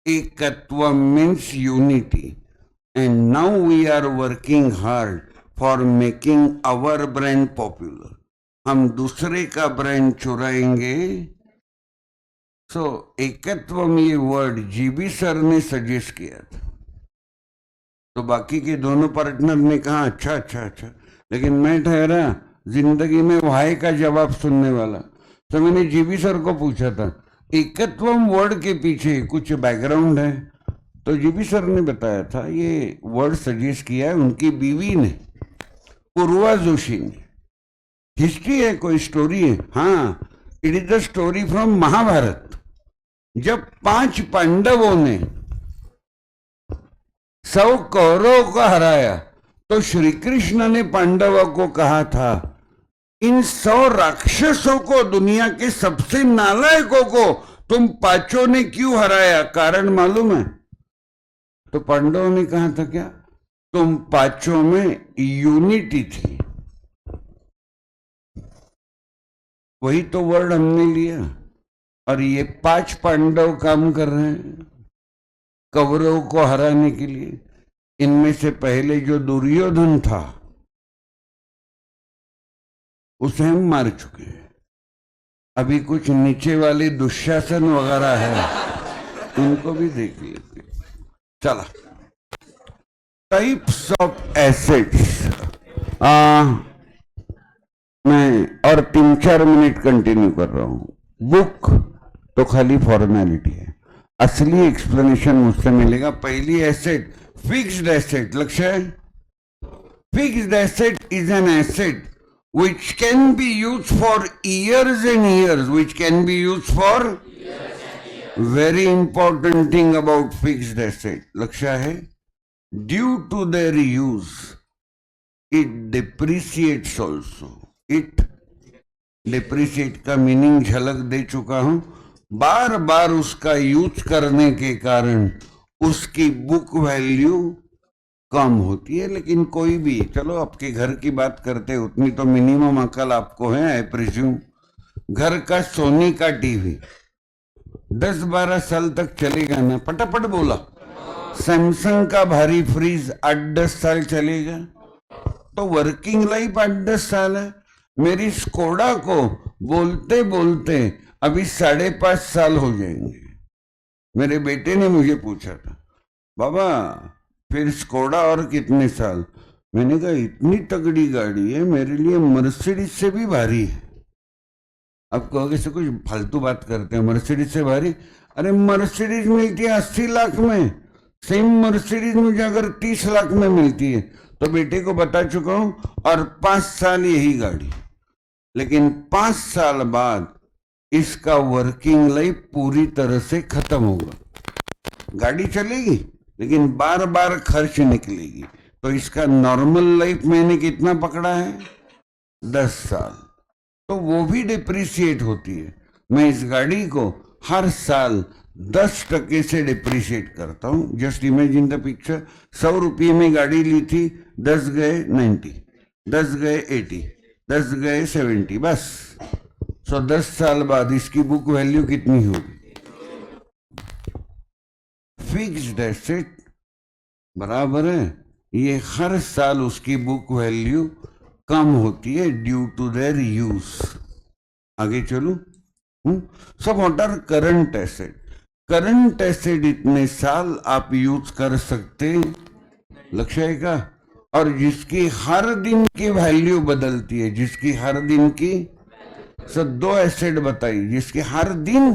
Ekatvam means unity, and now we are working hard for making our brand popular. हम दूसरे का ब्रांड चुराएंगे। सो एकत्वम ये वर्ड जीबी सर ने सजेस्ट किया था, तो बाकी के दोनों पार्टनर ने कहा अच्छा अच्छा अच्छा, लेकिन मैं ठहरा जिंदगी में वाई का जवाब सुनने वाला। तो मैंने जीबी सर को पूछा था एकत्वम वर्ड के पीछे कुछ बैकग्राउंड है? तो जीबी सर ने बताया था, ये वर्ड सजेस्ट किया है उनकी बीवी ने, पूर्वा जोशी ने। हिस्ट्री है, कोई स्टोरी है? हाँ, it is the story from Mahabharata. जब 5 पांडवों ने 100 कौरवों को हराया तो श्री कृष्ण ने पांडवों को कहा था, इन 100 राक्षसों को, दुनिया के सबसे नालायकों को तुम पांचों ने क्यों हराया? कारण मालूम है? तो पांडवों ने कहा था क्या? तुम पांचों में यूनिटी थी। वही तो वर्ड हमने लिया। और ये 5 पांडव काम कर रहे हैं कौरवों को हराने के लिए। इनमें से पहले जो दुर्योधन था उसे हम मार चुके हैं। अभी कुछ नीचे वाले दुशासन वगैरह है, उनको भी देख लेते। चला, टाइप्स ऑफ एसेट्स। मैं और 3-4 मिनट कंटिन्यू कर रहा हूं। बुक तो खाली फॉर्मेलिटी है, असली एक्सप्लेनेशन मुझसे मिलेगा। पहली एसेट फिक्स्ड एसेट। लक्ष्य है, fixed asset is an asset which can be used for years and years, which can be used for very important thing about fixed asset. लक्ष्य है, due to their use it depreciates also. It depreciate का meaning झलक दे चुका हूं। बार बार उसका use करने के कारण उसकी बुक वैल्यू कम होती है। लेकिन कोई भी, चलो आपके घर की बात करते, उतनी तो मिनिमम अकल आपको है, आई प्रिज्यूम। घर का सोनी का टीवी 10-12 साल तक चलेगा ना? पटापट बोला। सैमसंग का भारी फ्रिज 8-10 साल चलेगा। तो वर्किंग लाइफ 8-10 साल है। मेरी स्कोडा को बोलते बोलते अभी 5.5 साल हो जाएंगे। मेरे बेटे ने मुझे पूछा था, बाबा फिर स्कोडा और कितने साल? मैंने कहा इतनी तगड़ी गाड़ी है, मेरे लिए मर्सिडीज से भी भारी है। अब कहोगे से कुछ फालतू बात करते हैं, मर्सिडीज से भारी? अरे मर्सिडीज मिलती है 80 लाख में, सेम मर्सिडीज मुझे अगर 30 लाख में मिलती है तो बेटे को बता चुका हूं। और 5 साल यही गाड़ी, लेकिन 5 साल बाद इसका वर्किंग लाइफ पूरी तरह से खत्म होगा। गाड़ी चलेगी लेकिन बार बार खर्च निकलेगी। तो इसका नॉर्मल लाइफ मैंने कितना पकड़ा है? 10 साल। तो वो भी डिप्रिशिएट होती है। मैं इस गाड़ी को हर साल 10% से डिप्रिशिएट करता हूं। Just imagine the picture. 100 रुपये में गाड़ी ली थी, 10 गए 90, 10 गए 80, 10 गए 70, बस। 10 साल बाद इसकी बुक वैल्यू कितनी होगी? फिक्स्ड एसेट बराबर है, ये हर साल उसकी बुक वैल्यू कम होती है ड्यू टू देयर यूज। आगे चलूं? सब what are current asset? Current asset इतने साल आप यूज कर सकते, लक्ष्य है का? और जिसकी हर दिन की वैल्यू बदलती है, जिसकी हर दिन की। सब 2 एसेट बताइए जिसकी हर दिन,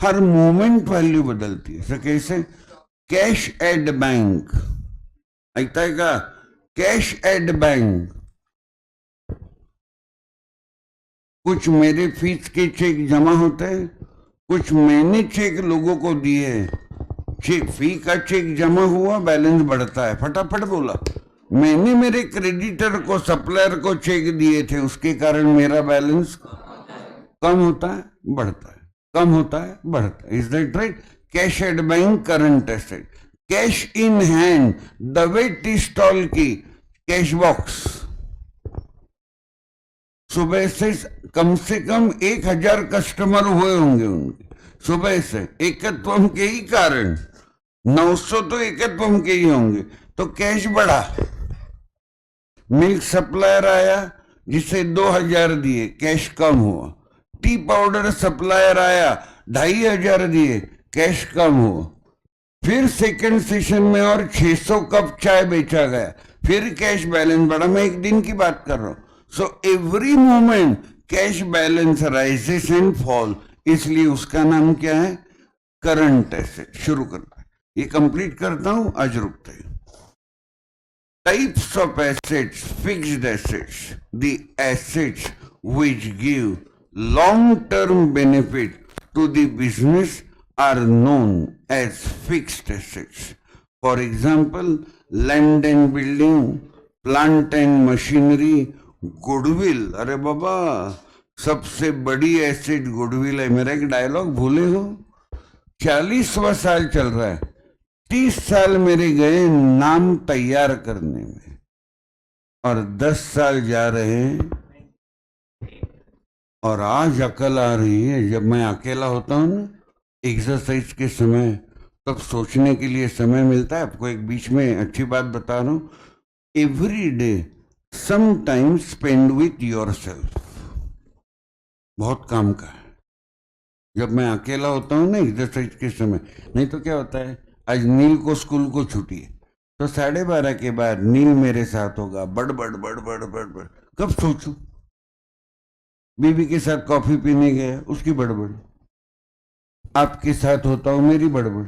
हर मोमेंट वैल्यू बदलती है। सर कैसे? कैश एट बैंक, ऐसा है का? Cash at bank. कुछ मेरे फीस के चेक जमा होते हैं, कुछ मैंने चेक लोगों को दिए। चेक फी का चेक जमा हुआ, बैलेंस बढ़ता है। फटाफट बोला। मैंने मेरे क्रेडिटर को, सप्लायर को चेक दिए थे, उसके कारण मेरा बैलेंस कम होता है, बढ़ता है, कम होता है, बढ़ता है। Is that right? Cash at bank current asset. Cash in hand, Dave tea stall की कैश बॉक्स। सुबह से कम 1000 कस्टमर हुए होंगे उनके, सुबह से एकत्वम के ही कारण 900 तो एकत्वम के ही होंगे। तो कैश बढ़ा। मिल्क सप्लायर आया जिसे 2000 दिए, कैश कम हुआ। टी पाउडर सप्लायर आया, 2500 दिए, कैश कम हुआ। फिर सेकंड सेशन में और 600 कप चाय बेचा गया, फिर कैश बैलेंस बढ़ा। मैं एक दिन की बात कर रहा हूं। So every moment cash balance rises and fall, इसलिए उसका नाम क्या है? Current asset. शुरू करता है। ये कंप्लीट करता हूं, आज रुकते हैं। Types of assets, fixed assets, the assets which give long-term benefit to the business are known as fixed assets. For example, land and building, plant and machinery, goodwill. अरे बाबा, सबसे बड़ी एसेट गुडविल है। मेरा एक डायलॉग भूले हो? 40वां साल चल रहा है, 30 साल मेरे गए नाम तैयार करने में, और 10 साल जा रहे हैं। और आज अकल आ रही है, जब मैं अकेला होता हूं ना एक्सरसाइज के समय, तब सोचने के लिए समय मिलता है। आपको एक बीच में अच्छी बात बता रहा हूं, every day some time spend with yourself. बहुत काम का है जब मैं अकेला होता हूं ना एक्सरसाइज के समय। नहीं तो क्या होता है, आज नील को स्कूल को छुट्टी है, तो 12:30 के बाद नील मेरे साथ होगा, बड़ बड़ बड़ बड़ बड़ बड़। कब सोचूं? बीवी के साथ कॉफी पीने गया, उसकी बड़बड़। आपके साथ होता हूं, मेरी बड़बड़।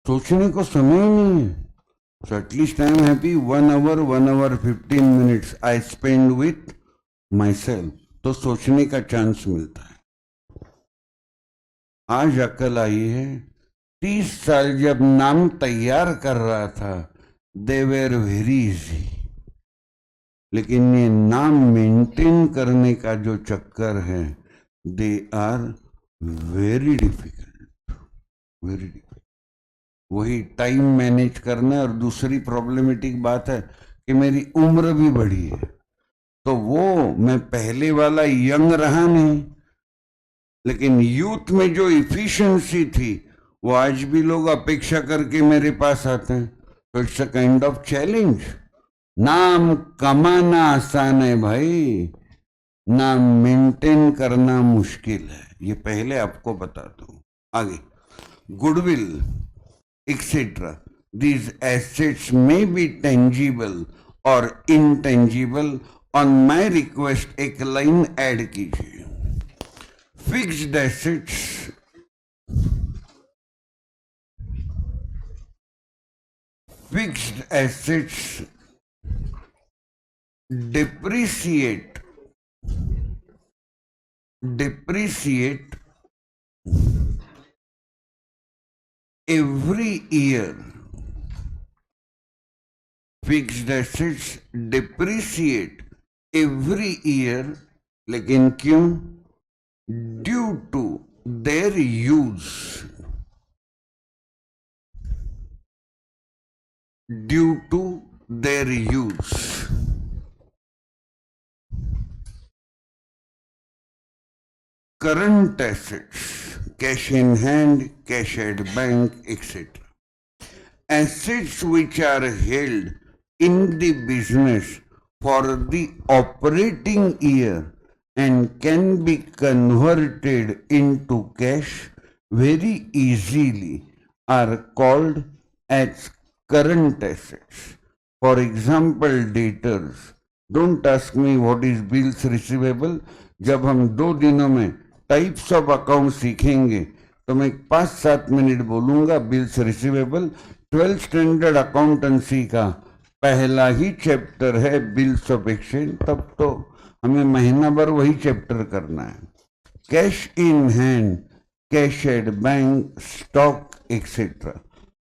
सोचने को समय ही नहीं है। So at least I am happy 1 hour 15 minutes I spend with myself. तो सोचने का चांस मिलता है। आज अकल आई है। 30 साल जब नाम तैयार कर रहा था, दे वेर वेरी इजी, लेकिन ये नाम मेंटेन करने का जो चक्कर है, they are very difficult, very difficult. वही टाइम मैनेज करना। और दूसरी प्रॉब्लमेटिक बात है कि मेरी उम्र भी बढ़ी है, तो वो मैं पहले वाला यंग रहा नहीं, लेकिन यूथ में जो इफिशिएंसी थी वो आज भी लोग अपेक्षा करके मेरे पास आते हैं। तो it's a kind of challenge. नाम कमाना आसान है भाई, नाम मेंटेन करना मुश्किल है। ये पहले आपको बताता हूं। आगे, goodwill etcetera, these assets may be tangible or intangible. On my request एक लाइन ऐड कीजिए। Fixed assets, fixed assets depreciate every year. Fixed assets depreciate every year, लेकिन क्यों? Due to their use, due to their use. Current assets, cash in hand, cash at bank, etc. Assets which are held in the business for the operating year and can be converted into cash very easily are called as current assets. For example, debtors. Don't ask me what is bills receivable. जब हम 2 दिनों में types of account सीखेंगे तो मैं 5-7 minute बोलूंगा। Bills receivable 12th standard accountancy का पहला ही चैप्टर है बिल्स ऑफ एक्सचेंज, तब तो हमें महीना भर वही चैप्टर करना है। Cash in hand, cash at bank, stock etcetera.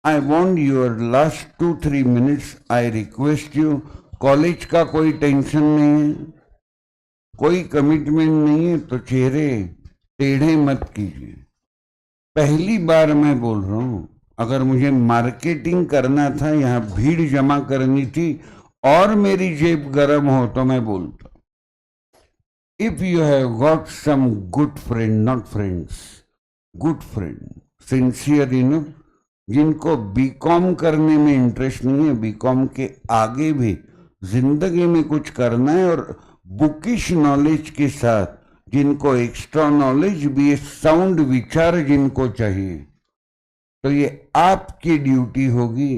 I want your last 2-3 minutes, I request you. College का कोई टेंशन नहीं है, कोई कमिटमेंट नहीं है, तो चेहरे टेढ़े मत कीजिए। पहली बार मैं बोल रहा हूं, अगर मुझे मार्केटिंग करना था, यहां भीड़ जमा करनी थी और मेरी जेब गर्म हो तो मैं बोलता। If you have got some good friend, not friends, good friend, sincere enough, जिनको बीकॉम करने में इंटरेस्ट नहीं है, बीकॉम के आगे भी जिंदगी में कुछ करना है, और बुकिश नॉलेज के साथ जिनको एक्स्ट्रा नॉलेज भी, साउंड विचार जिनको चाहिए, तो ये आपकी ड्यूटी होगी।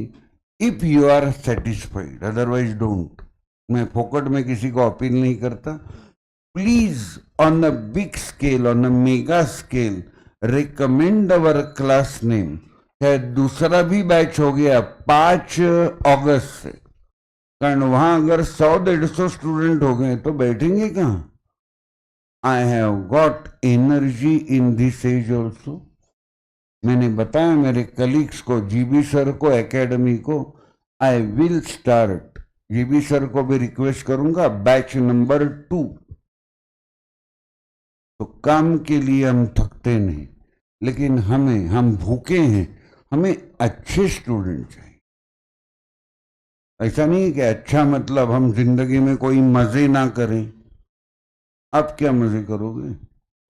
If you are satisfied, otherwise don't. मैं फोकट में किसी को अपील नहीं करता। Please on a big scale, on a mega scale, recommend our class name शायद दूसरा भी बैच हो गया 5 अगस्त से, कारण वहां अगर 100-150 स्टूडेंट हो गए तो बैठेंगे कहाँ। I have got energy in this age also. मैंने बताया मेरे कलीग्स को, जीबी सर को, एकेडमी को, I will start, GB sir को भी रिक्वेस्ट करूंगा, बैच नंबर 2। तो काम के लिए हम थकते नहीं, लेकिन हम भूखे हैं, हमें अच्छे स्टूडेंट चाहिए। ऐसा नहीं है कि अच्छा मतलब हम जिंदगी में कोई मजे ना करें। आप क्या मजे करोगे?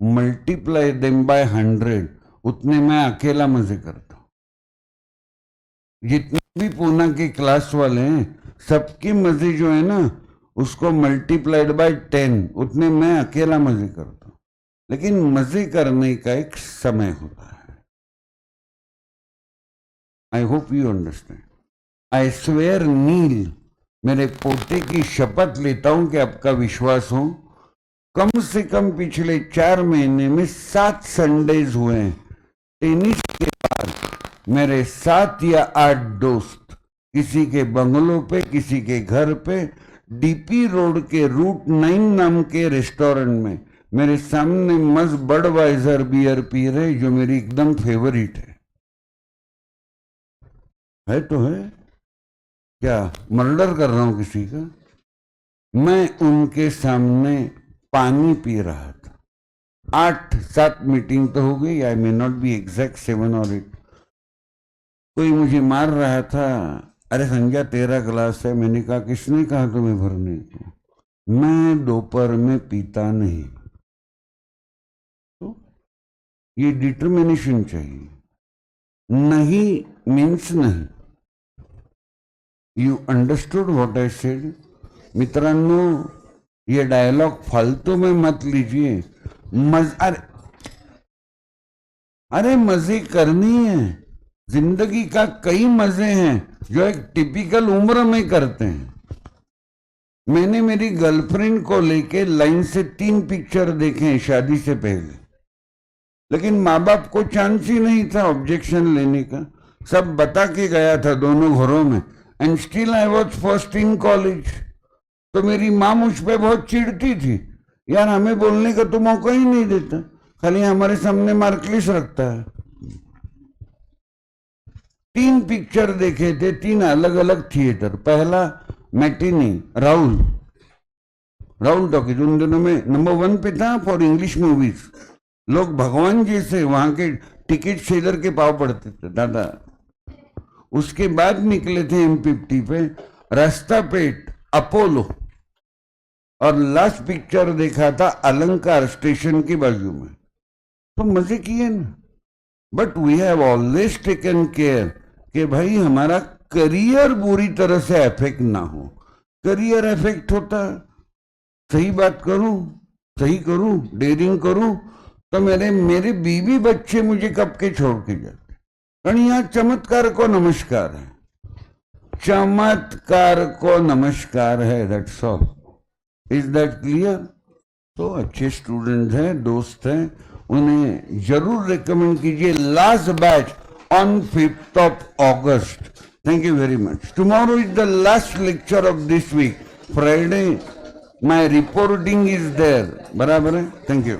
मल्टीप्लाई देम बाय 100, उतने मैं अकेला मजे करता हूं। जितने भी पूना के क्लास वाले हैं, सबके मजे जो है ना, उसको मल्टीप्लाइड बाय 10, उतने मैं अकेला मजे करता हूं। लेकिन मजे करने का एक समय होता है। I hope you understand. I swear Neel, मेरे पोते की शपथ लेता हूं कि आपका विश्वास हो, कम से कम पिछले 4 महीने में 7 संडेज हुए हैं। टेनिस के बाद मेरे 7 या 8 दोस्त किसी के बंगलों पे, किसी के घर पे, डीपी रोड के रूट 9 नाम के रेस्टोरेंट में मेरे सामने मस्त बडवाइजर बियर पी रहे, जो मेरी एकदम फेवरेट है तो है। क्या मर्डर कर रहा हूं किसी का? मैं उनके सामने पानी पी रहा था। 8-7 मीटिंग तो हो गई, आई मे नॉट बी एग्जैक्ट 7 और 8। कोई मुझे मार रहा था, अरे संजय तेरा ग्लास है। मैंने कहा किसने कहा तुम्हें भरने को? मैं दोपहर में पीता नहीं। तो ये डिटर्मिनेशन चाहिए। नहीं मीन्स नहीं। You understood what I said? मित्रांनो, ये डायलॉग फालतू में मत लीजिए। अरे मजे करनी है। जिंदगी का कई मजे हैं जो एक टिपिकल उम्र में करते हैं। मैंने मेरी गर्लफ्रेंड को लेके लाइन से 3 पिक्चर देखे हैं शादी से पहले, लेकिन माँ बाप को चांस ही नहीं था ऑब्जेक्शन लेने का। सब बता के गया था दोनों घरों में, and still I was first in college. तो मेरी माँ मुझ पर बहुत चिढ़ती थी, यार हमें बोलने का तो मौका ही नहीं देता, खाली हमारे सामने मार्कलिस्ट रखता है। 3 पिक्चर देखे थे, 3 अलग अलग थिएटर। पहला मैटिनी, राहुल टॉकीज, उन दिनों में नंबर 1 पे था फॉर इंग्लिश मूवीज। लोग भगवान जैसे वहां के टिकट सेलर के पाव पड़ते थे दादा। उसके बाद निकले थे M50 पे रास्ता पेट, अपोलो, और लास्ट पिक्चर देखा था अलंकार स्टेशन के बाजू में। तो मजे किए ना, but we have always taken care कि भाई हमारा करियर बुरी तरह से अफेक्ट ना हो। करियर अफेक्ट होता, सही बात करूं, सही करूं, डेयरिंग करूं, तो मेरे बीवी बच्चे मुझे कब के छोड़ के जाते। कारण यहाँ चमत्कार को नमस्कार है, चमत्कार को नमस्कार है, that's all. Is that clear? तो अच्छे स्टूडेंट हैं, दोस्त हैं, उन्हें जरूर रिकमेंड कीजिए। Last batch on 5th of August. Thank you very much. Tomorrow is the last lecture of this week. Friday, my reporting is there. बराबर है? Thank you.